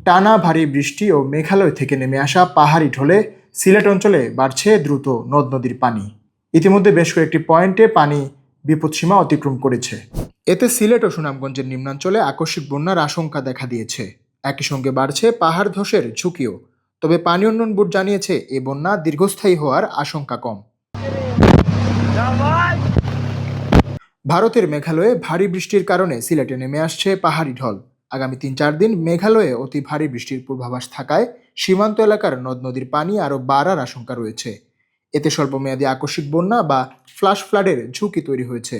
টানা ভারী বৃষ্টি ও মেঘালয় থেকে নেমে আসা পাহাড়ি ঢলে সিলেট অঞ্চলে বাড়ছে দ্রুত নদ নদীর পানি। ইতিমধ্যে বেশ কয়েকটি পয়েন্টে পানি বিপদসীমা অতিক্রম করেছে। এতে সিলেট ও সুনামগঞ্জের নিম্নাঞ্চলে আকস্মিক বন্যার আশঙ্কা দেখা দিয়েছে। একই সঙ্গে বাড়ছে পাহাড় ধসের ঝুঁকিও। তবে পানি উন্নয়ন বোর্ড জানিয়েছে এই বন্যা দীর্ঘস্থায়ী হওয়ার আশঙ্কা কম। ভারতের মেঘালয়ে ভারী বৃষ্টির কারণে সিলেটে নেমে আসছে পাহাড়ি ঢল। আগামী ৩-৪ দিন মেঘালয়ে অতি ভারী বৃষ্টির পূর্বাভাস থাকায় সীমান্ত এলাকার নদ নদীর পানি আরও বাড়ার আশঙ্কা রয়েছে। এতে স্বল্পমেয়াদী আকস্মিক বন্যা বা ফ্লাশ ফ্লাডের ঝুঁকি তৈরি হয়েছে।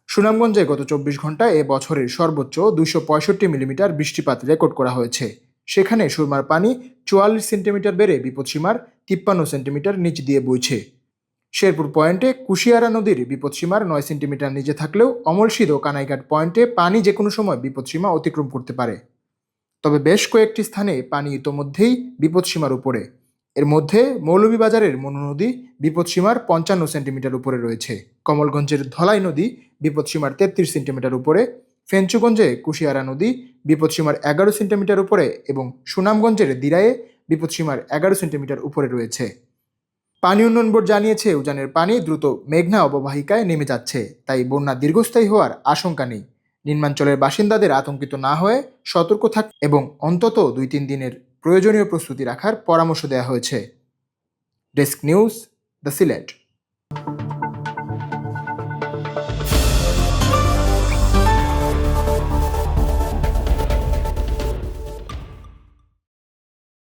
সুনামগঞ্জে গত ২৪ ঘন্টায় এ বছরের সর্বোচ্চ ২৬৫ মিলিমিটার বৃষ্টিপাত রেকর্ড করা হয়েছে। সেখানে সুরমার পানি ৪৪ সেন্টিমিটার বেড়ে বিপদসীমার ৫৩ সেন্টিমিটার নিচ দিয়ে বইছে। শেরপুর পয়েন্টে কুশিয়ারা নদীর বিপদসীমার ৯ সেন্টিমিটার নিচে থাকলেও অমলশিদ ও কানাইঘাট পয়েন্টে পানি যে কোনো সময় বিপদসীমা অতিক্রম করতে পারে। তবে বেশ কয়েকটি স্থানে পানি ইতোমধ্যেই বিপদসীমার উপরে। এর মধ্যে মৌলভীবাজারের মনু নদী বিপদসীমার ৫৫ সেন্টিমিটার উপরে রয়েছে। কমলগঞ্জের ধলাই নদী বিপদসীমার ৩৩ সেন্টিমিটার উপরে, ফেঞ্চুগঞ্জে কুশিয়ারা নদী বিপদসীমার ১১ সেন্টিমিটার উপরে এবং সুনামগঞ্জের দিরায়ে বিপদসীমার ১১ সেন্টিমিটার উপরে রয়েছে। পানি উন্নয়ন বোর্ড জানিয়েছে উজানের পানি দ্রুত মেঘনা অববাহিকায় নেমে যাচ্ছে, তাই বন্যা দীর্ঘস্থায়ী হওয়ার আশঙ্কা নেই। নিম্নাঞ্চলের বাসিন্দাদের আতঙ্কিত না হয়ে সতর্ক থাক এবং অন্তত ২-৩ দিনের প্রয়োজনীয় প্রস্তুতি রাখার পরামর্শ দেওয়া হয়েছে। Desk news, the Sylhet.